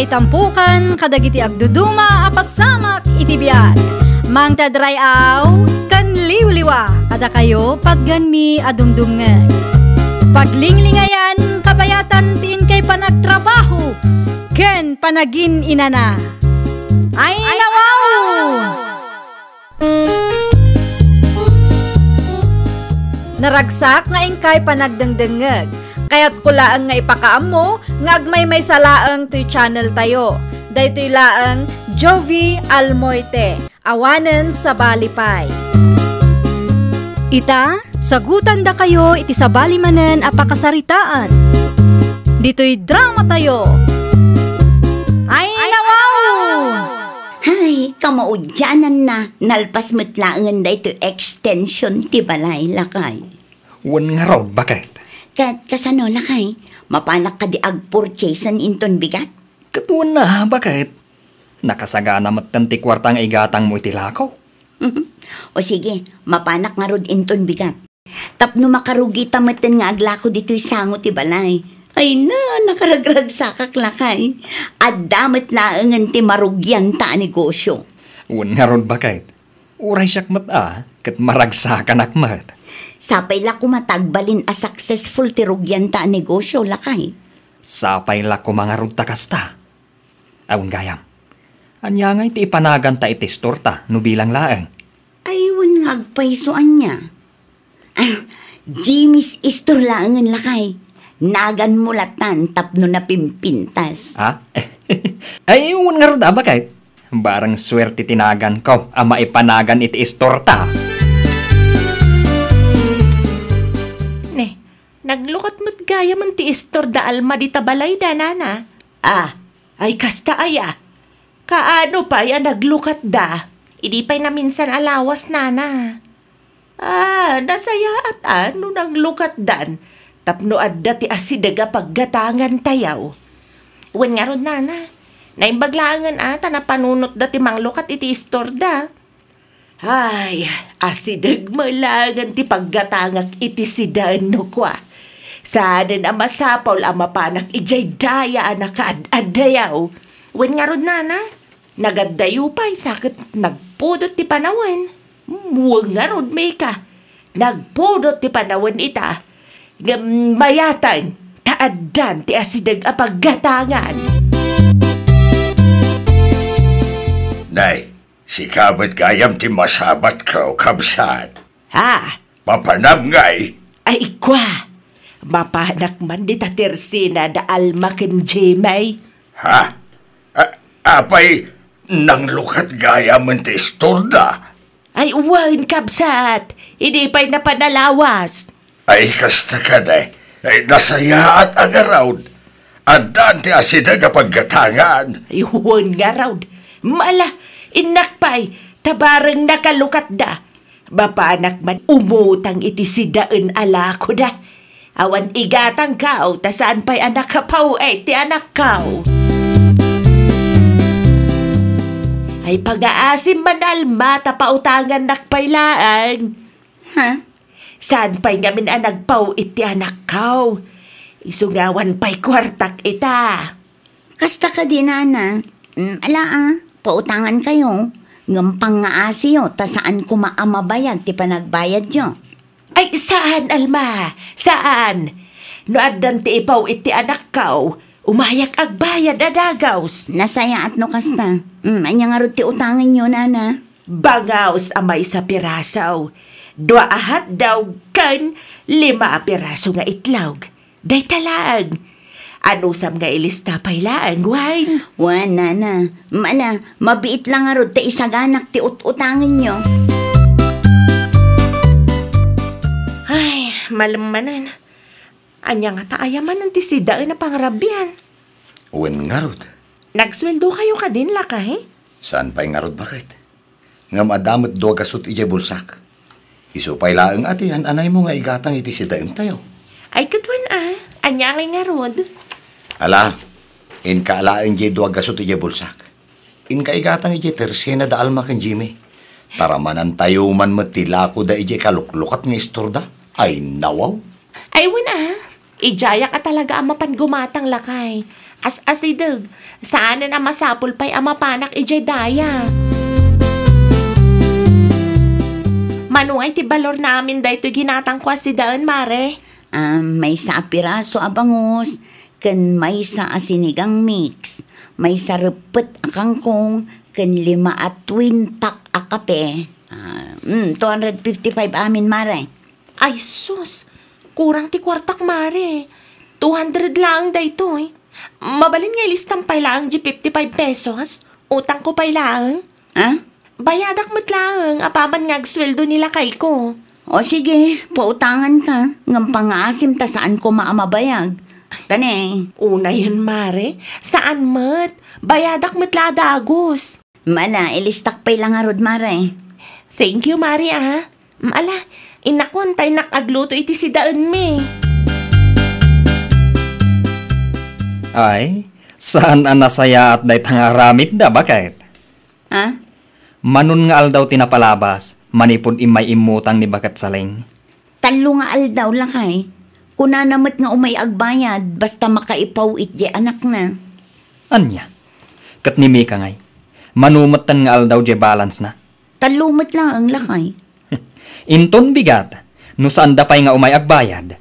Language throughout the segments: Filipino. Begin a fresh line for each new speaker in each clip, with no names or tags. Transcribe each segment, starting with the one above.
Ngay tampukan, kadagiti agduduma, apasamak itibiyag. Mang tadrayaw, kan liwliwa, kada kayo pagganmi adumdumngeg. Paglinglingayan, kabayatan tiin kay panagtrabaho, ken panagin inana. Ay nawaw! Naragsak nga ingkay panagdengdengeg. Kaya't kulaang nga ipakaam mo, nga agmay salaang to'y channel tayo. Daytoy laang Jovi Almoite, awanen sa balipay. Ita, sagutan da kayo iti sa balimanen apakasaritaan. Dito'y drama tayo. Ay nawaw!
Hay, kamaudyanan na, nalpas matlaangan daytoy extension ti balay lakay.
Wan nga raw, bakit?
Kasano lakay, mapanak ka di ag-purchasean inton bigat?
Katuan na, bakit? Nakasagana matanti kwartang igatang mo itilakaw.
O sige, mapanak nga rod inton bigat. Tapno makarugi tamaten nga aglako dito'y sango ti balay. Ay na, nakaragrag sakak lakay. At damat laangan ti marugyan ta negosyo.
Wan nga rod, bakit? Uray siyak kat maragsakan akmat.
Sapay la kumatagbalin a successful ti rugyan ta negosyo lakay.
Sapay la kumangarod ta kasta. Awan gayam. Anya nga iti ipanagan ta iti storta no bilang laeng.
Ay, wan nga agpaysoan niya. Jimmy's istor laangan lakay. Nagan mulatan tapno na pimpintas.
Ha? Ay, wan nga rod, bakit? Barang swerte tinagan ko, ama ipanagan iti istorta.
Naglukat mo't gaya man ti istor da alma di tabalay da, nana. Ay kasta aya. Kaano pa ya naglukat da? Idi pa'y na minsan alawas, nana. Nasaya at ano naglukat dan. Tapno adda ti asidaga paggatangan tayaw. Wen nga ron, nana. Naimbaglaangan ata na panunot da ti manglukat iti istor da. Ay, asidag malangan ti paggatangak iti sidaan no kwa. Saanan ang masapaw ang mapanak ijay daya anak adayaw. Wen nga ron, nana, nagadayo pa sakit nagpudot ti panawan. Muwag nga ron, Mika. Nagpudot ti panawan ita. Mayatan, taadan ti asidag a paggatangan.
Nay, si kabat gayam ti masabat ka o kabsat. Papanam ngay.
Ay, kwa. Mapanak man di tatersina da alma ken Jemay.
Apay, nang lukat gaya man ti istorda.
Ay, uwan, kabsat. Hindi pa'y napanalawas.
Ay, kasta ka na. Ay, nasaya at agarawd. At daan ti asidag a paggatangan.
Ay, uwan nga rawd. Mala, inakpay, tabarang nakalukat da. Mapanak man umutang iti sidaan ala ko da. Awan igatang kao, tasaan pa'y anak kapaw ti anak kao. Ay pag-aasim man alma, tapautangan nakpailaan. Saan pa'y ngamin anak paw iti anak kao? Isungawan pa'y kwartak ita.
Kasta ka din, nana. Pautangan kayo. Ngampang nga asiyo, tasaan ko maamabayag ti panagbayad nyo.
Ay, saan, Alma? Saan? No adan ti ipaw iti anak kao, umayak agbayad adagaws.
Nasaya at no kasta. Anya nga ro ti utangan nyo, nana.
Bangaws amay sa pirasaw. 2 ahat daw kan 5 piraso nga itlog. Day talaan. Ano sam nga ilista pailaan, wine?
Wan, nana. Mabiit lang nga ro ti isaganak ti utangan nyo.
Ay, malamanan. Anya nga taayaman ng tisidaan na pangrabyan.
Wen nga rod.
Nagsweldo kayo ka din, lakay?
Saan pa'y nga rod, bakit? Nga madamot 2 kasut ije bulsak. Isupay laang atihan, anay mo nga igatang iti sidaan tayo.
Ay, katwan anya nga rod.
Ala, in kaalaan ije 2 kasut ije bulsak. In kaigatang ije tersena da alma ken Jimmy. Taramanan tayo man matilako da ije kaluklukat nga istorda. Ay, nawaw.
Ay, ijaya ka talaga ang mapangumatang lakay. As-asidog, saan na masapul pa'y amapanak ijay daya. Manuay ti balor namin da ito ginatang kwa si daan, mare.
May sa piraso abangos, kan may sa asinigang mix, may sa repet akangkong, kan 5 at twin pack akape. 255 amin, mare.
Ay sus, kurang ti kwartak, mare. 200 lang da ito eh. Mabalin nga listang pay lang di 55 pesos. Utang ko pay lang.
Ha?
Bayadak mo't lang, apaman nga sweldo nila kay ko.
O sige, pautangan ka. Ngam pangasim ta saan ko maamabayag. Tane.
Una yun, mare. Saan mo't? Bayadak mo't la dagos.
Mala, ilistak pay lang arod, mare.
Thank you, mare ah. Mala, inakontay nakagluto iti si daan me.
Ay, saan ang nasaya at dahi tangaramit da bakit?
Ha?
Manun nga aldaw tinapalabas, manipod imay imutang ni bakat saling.
Talo nga aldaw lakay. Kuna namat nga umay agbayad, basta makaipaw itje anak na.
Anya? Kat ni Mika ngay, manumatan nga aldaw je balance na.
Talumat lang ang lakay.
Inton bigat, no saan da pa'y nga umay agbayad,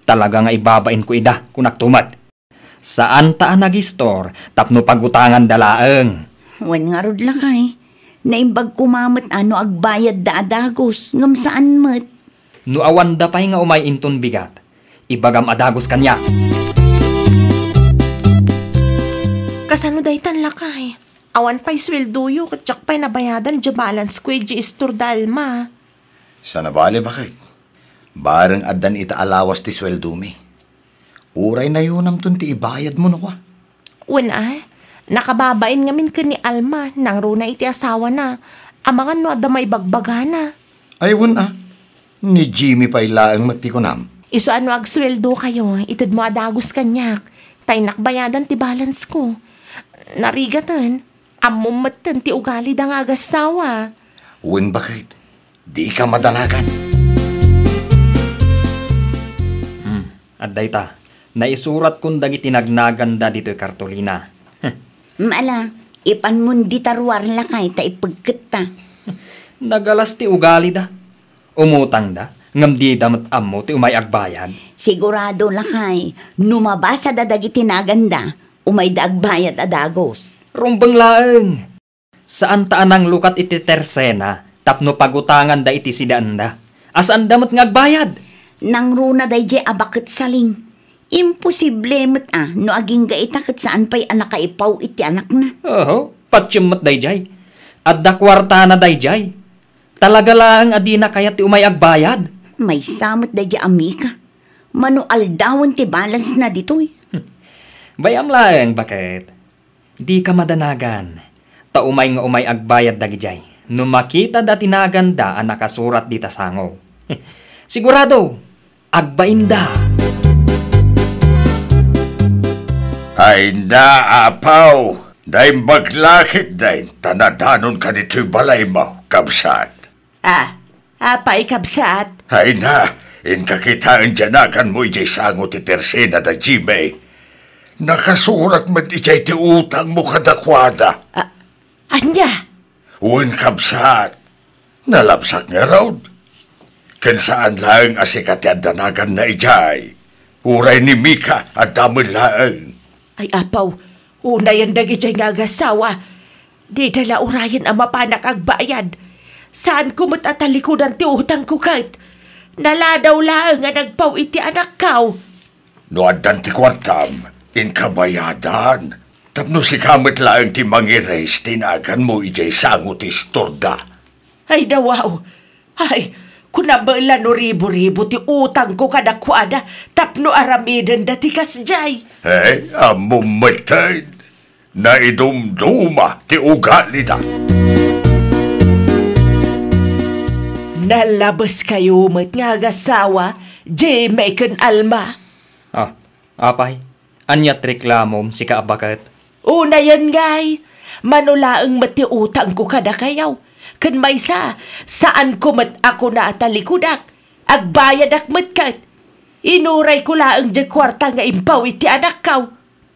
talaga nga ibabain ko ida kung naktumat. Saan taan nag-store, tapno pagutangan dalaeng.
Wan nga rod lakay. Naimbag kumamat ano agbayad da adagos, ngam saan mat.
No awan da pa'y nga umay inton bigat, ibagam adagos kanya.
Kasano dahi tan lakay? Awan pa'y sweldo yu, katsak pa'y nabayadan di balance ko di istor dalma.
Sana bali bakit? Barang adan ita alawas ti sweldo mi. Uray na yun am ti ibayad mo no kwa.
Una, nakababain ngamin ka ni Alma, nang runa iti asawa na. Amangan no adamay bagbagana.
Ay ni Jimmy pa ilaang mati ko nam.
Iso ano agsweldo kayo, itad mo adagos kanyak. Tay nakbayadan ti balance ko. Narigatan, amumatan ti ugali da nga agasawa.
Uwan bakit? Di ka madanagan.
Adday ta, naisurat kong dagi tinagnaganda dito'y kartolina.
Mala, ipanmundi tarwar lakay ta ipagkat ta.
Nagalas ti ugali da. Umutang da, ngam di damat ammo ti umay agbayad.
Sigurado lakay, numabasa dadagi tinaganda, umay da agbayad adagos.
Rumbang laeng. Saan taan ang lukat iti tersena, tapno pagutangan da iti sidaan da. Asaan damat nga agbayad?
Nang runa day je abakit saling. Imposible met no aging gaita kat saan pa'y anak kaipaw iti anak na.
Oo, patsyumot dayjay. At da kwarta na dayjay. Talaga lang adina kaya ti umay agbayad.
May samot day je amika. Manual dawon ti balance na dito eh.
Bayam lang, bakit? Di ka madanagan. Ta umay nga umay agbayad dagijay. No makita da tinaganda ang nakasurat di tasango. Sigurado, agbainda.
Ay na, apaw. Dahil maglakit dahil tanadanon ka dito'y balay mo, kabsat.
Apay kabsat.
Ay na, inkakitaan diyanagan mo ijay sango ti tersena da Jimmy. Nakasurat man ijay ti utang mo kadakwada.
Anya?
Uwan kabsat. Nalapsak nga raw. Kan saan lang asikat yan danagan na ijay. Uray ni Mika at damon lang.
Ay apaw, una yan dagijay nga agasawa. Di dala urayan ang mapanak agbayad. Saan ko matatalikudan ti utang ko kahit? Naladaw lang nga nagpaw iti anak kaw.
No adan ti kwartam, inkabayadan. Tapno si kamit lang ti mangirais tinagan mo ijay sango ti istorda.
Ay dawaw, ay kunabala no ribo-ribo ti utang ko kadakwada tapno aramidan dati kasjay.
Amumatay. Naidumduma ti ugali da.
Nalabas kayo mat nga agasawa, Jimmy ken Alma.
Apay, anyat reklamom si kaabakat.
Una yan ngay, manulaang mati utang ko kada kayaw. Kan maysa, saan ko mat ako na atalikudak, agbayad ak matkat. Inuray ko laang di kwarta nga impaw iti anak kaw.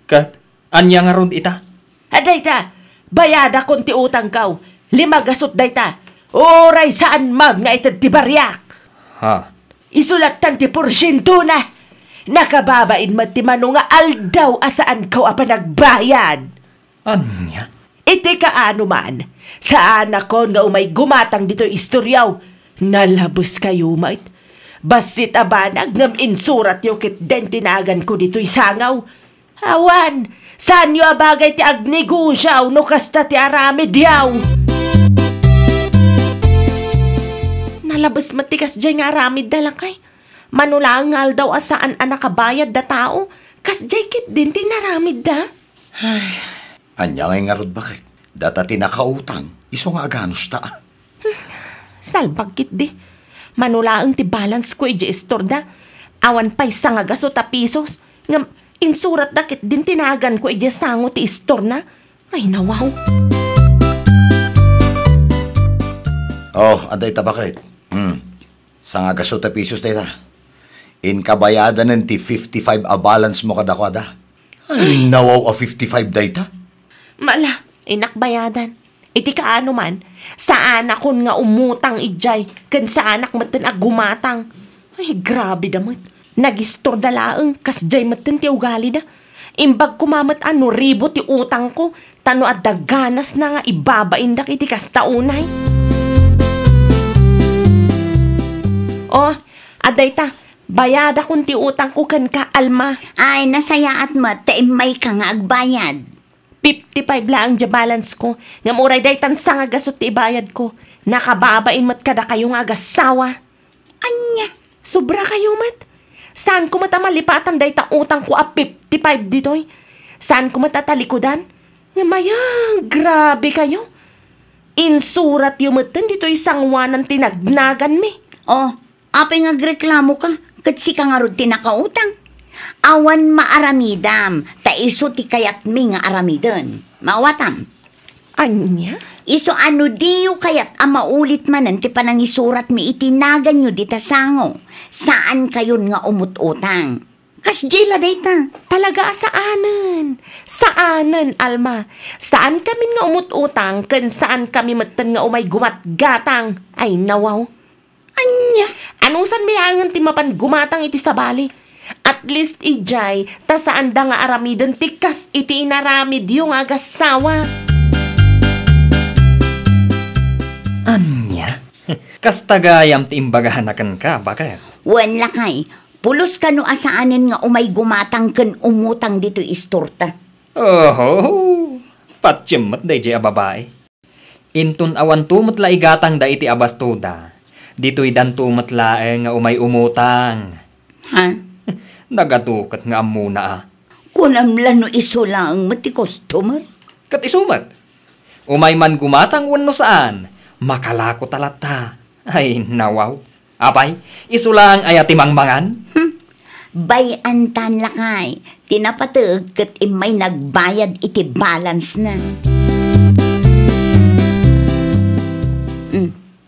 Kat, Anya nga rod ita?
Dayta, bayada kon ti utang kaw. 5 gasot dayta. Oray saan mam nga itad ti baryak.
Ha?
Isulatan ti porsyento na. Nakababain man ti mano nga aldaw asaan kaw apa nagbayad.
Anya?
Iti kaano man, saan ako nga umay gumatang dito istoryaw. Nalabos kayo mait. Basit abanag ngam insurat yung kit den tinagan ko dito'y sangaw. Awan, saan yung abagay ti agnegosyaw no kasta ti arami diyaw. Nalabas matikas dyan nga aramid dalang kay. Manulangal daw asaan nakabayad da tao. Kas dyan kit din tinaramid da.
Anya nga rod bakit? Data tinakautang, iso nga aganos ta.
Salbag kit di. Manulaang ti balance ko iji istorda. Awan pa'y sangagas o tapisos. Ngam, insurat dakit din tinagan ko iji sango ti istor na. Ay nawaw.
Oh, aday ta bakit? Sangagas o tapisos tayo ta. Inkabayadan ng ti 55 a balance mo kada-kada. Ay, nawaw a 55 day ta.
Mala, inakbayadan. Iti kaano man, saan akon nga umutang ijay, kan sa anak matan gumatang. Ay, grabe damot. Nagistor dalaang, kas jay matan ti ugali da. Imbag kumamat ribo ti utang ko, tano at daganas na nga ibabain dak iti kas taunay. Oh, aday ta, bayada kun ti utang ko kan ka, Alma.
Ay, nasayaat mo, taimay ka nga agbayad.
55 lang ang balance ko. Nga muray day tansa nga gasot ti ibayad ko. Nakababain mat kada kayo nga agasawa.
Anya?
Sobra kayo mat. Saan ko matamalipatan day ta utang ko a 55 ditoy? Saan ko matatalikodan? Nga mayang, grabe kayo. Insurat yung matan dito'y sangwanan tinagnagan mi.
Oh, apay nga reklamo ka, katsi ka nga rod tinakautang. Awan maaramidam, ta iso ti kayat mi nga aramidon. Mawatam.
Anya?
Iso ano diyo kayat maulit manan ti panangisurat mi itinagan nyo di tasango. Saan kayon nga umututang? Kas jela dayta.
Talaga saanan? Saanan, Alma? Saan kami nga umututang kan saan kami matan nga umay gumatgatang? Ay, nawaw.
Anya?
Anusan mayangan ti mapan gumatang iti sabali? At least ijay, ta saan da nga aramidan tikas iti inaramid yung agasawa.
Anya? Kastagayam ti imbagahanakan ka, bakit?
Wan lakay, pulos ka no asaanin nga umay gumatang kan umutang dito istorta.
Oh, patsyemot day jay a babae. Intun awan tumot la igatang da iti abastuda. Dito'y dan tumot laeng nga umay umutang.
Ha?
Nagatukat nga amuna ah.
Kunamlan no iso lang mati customer.
Kat isumat. Umay man gumatang wano saan. Makalako talata. Ay, nawaw. Apay, iso lang ay atimangmangan.
Bayantan lakay. Tinapatag kat imay nagbayad iti balance na.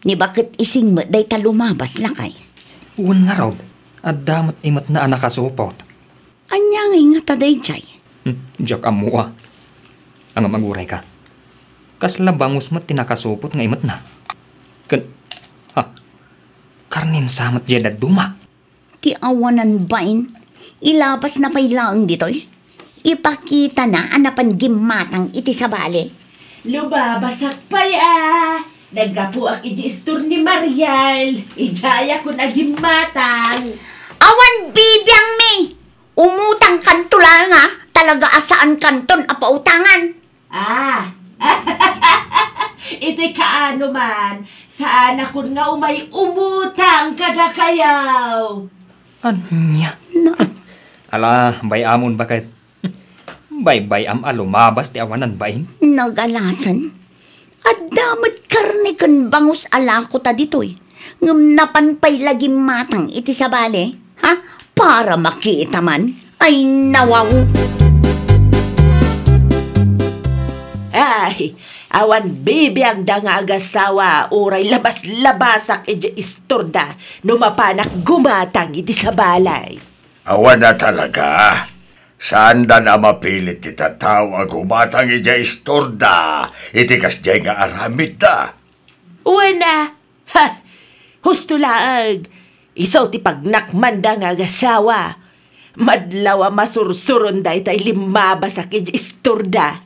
Ni bakit ising mo day ta lumabas lakay?
Uwan nga raw. At damat imat na anak kasupot.
Anya nga taday jay.
Diyak amua. Ang maguray ka. Kasla bangus mat tinakasupot nga imat na. Karnin samat jeda duma.
Ti awanan bain. Ilabas na pailaang ditoy. Ipakita na anapan gimatang iti sabali.
Lubabasak pa ya. Nagkapuak iti istor ni Mariel. Ijaya ko na gimatang.
Awan bibiyang mi! Umutang kanto lang ha. Talaga asaan kanton apautangan.
Ah! Iti kaano man. Saan ako nga umay umutang kada kayaw.
Anya?
Na,
Ala, bayamon bakit? Bay-bayam alumabas ti awanan bain.
nagalasan. At damat karne kan bangus alako ta ditoy. Ngam napanpay lagi matang iti sabali. Ha? Para makita man. Ay nawaw.
Ay, awan bibiyang da nga agasawa. Uray labas-labasak iti istorda. Numapanak gumatang iti sa balay.
Awan na talaga. Saan da na mapilit ti tataw ang umatang ija istorda, iti kasjay nga aramid da.
Wala. Ha! Husto laag. Isaw ti pagnakmanda nga agasawa. Madlawa masursuron da itay limaba sa istorda.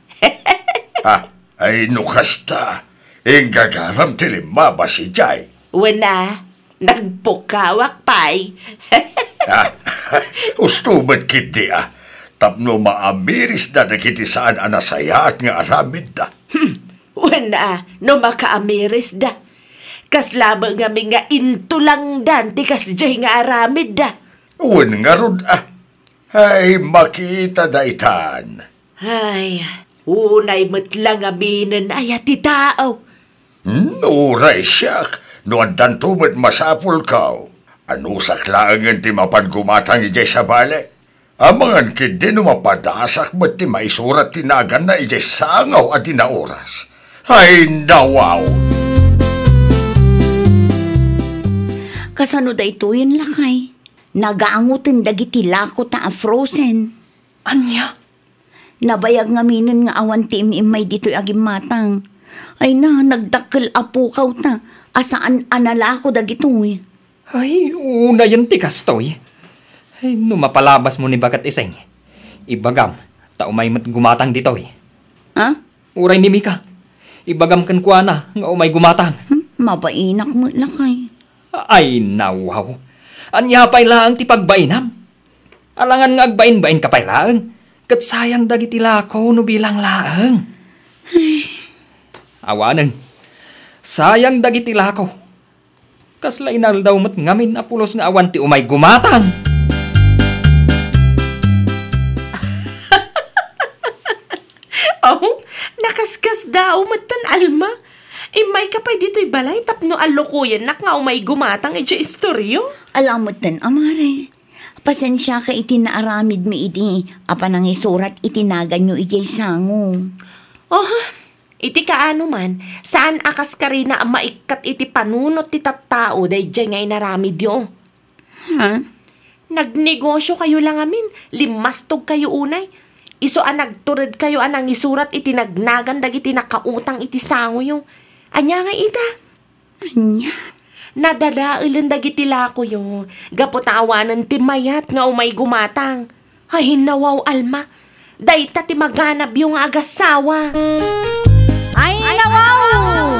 Ay nukasta. Ingagaram ti limaba si Jay.
Wala. Nagpukawak pay.
Ustumat kiti Tapno maamiris na nakiti saan anasayaat nga aramid da.
Wala. No makaamiris da. Kaslaba nga mi nga intulang dan ti kasjay nga aramid da.
Uwan nga rod Ay, makita da itan.
Ay, unay matlang aminan ay ati tao.
Uray siyak. No andan tumat masapul kaw. Ano saklaangan ti mapangumatang ijay sa bale? Amangan kid no mapadasak mo't ti maisurat tinagan na ijay sangaw at tinaoras. Ay, nawaw!
Kasano da ito yun lakay? Nagaangutin dagiti lako ta frozen.
Anya?
Nabayag nga minin nga awan ti imay dito'y agim matang. Ay na, nagdakkel apukaw ta. Asaan analako dagito'y.
Ay, una yan ti kastoy. Ay, no mapalabas mo ni bagat iseng. Ibagam, taumay mat gumatang dito'y.
Ha?
Uray ni Mika. Ibagam kan kuha na, nga umay gumatang.
Mabainak mo lakay.
Ay, nawaw. Anya pay laang ti pagbainam. Alangan nga agbain-bain ka pay laang. Kat sayang dagiti lako no bilang laang. Awanan. Sayang dagiti lako. Kaslainal daw mat ngamin apulos nga awan ti umay gumatang.
Oh, nakaskas daw matan Alma. Imay ka pa dito'y balay tapno alokoyan nak nga umay gumatang iti istoryo.
Alamot din, amare. Pasensya ka iti naaramid mi iti. Apa nang isurat itinagan nyo iti sango.
Oh, iti kaano man, saan akas ka rin na maikat iti panunot ti tattao day dyan ngay naramid yo?
Ha?
Nagnegosyo kayo lang amin, limastog kayo unay. Iso nagturad kayo anang isurat iti nagnagan dagiti nakautang iti sango yo. Anya nga ita?
Anya?
Nadadailan dagiti lako yo. Gapot awanan ti mayat nga umay gumatang. Ay nawaw Alma. Dayta ti maganab yung agasawa.
Ay, nawaw!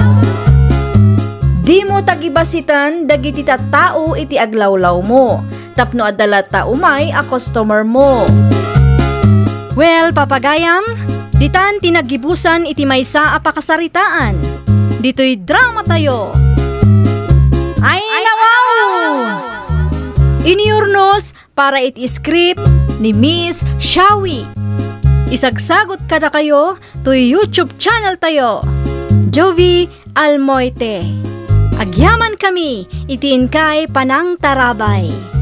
Di mo tagibasitan dagiti tattao iti aglawlaw mo. Tapno adala ta umay a customer mo. Well, papagayam, ditan tinagibusan iti maysa a pakasaritaan. Dito'y drama tayo. Ay, nawaw! Iniurnos para iti script ni Miss Shawi. Isagsagot kada kayo to YouTube channel tayo. Jovi Almoite. Agyaman kami, itiin kay Panang Tarabay.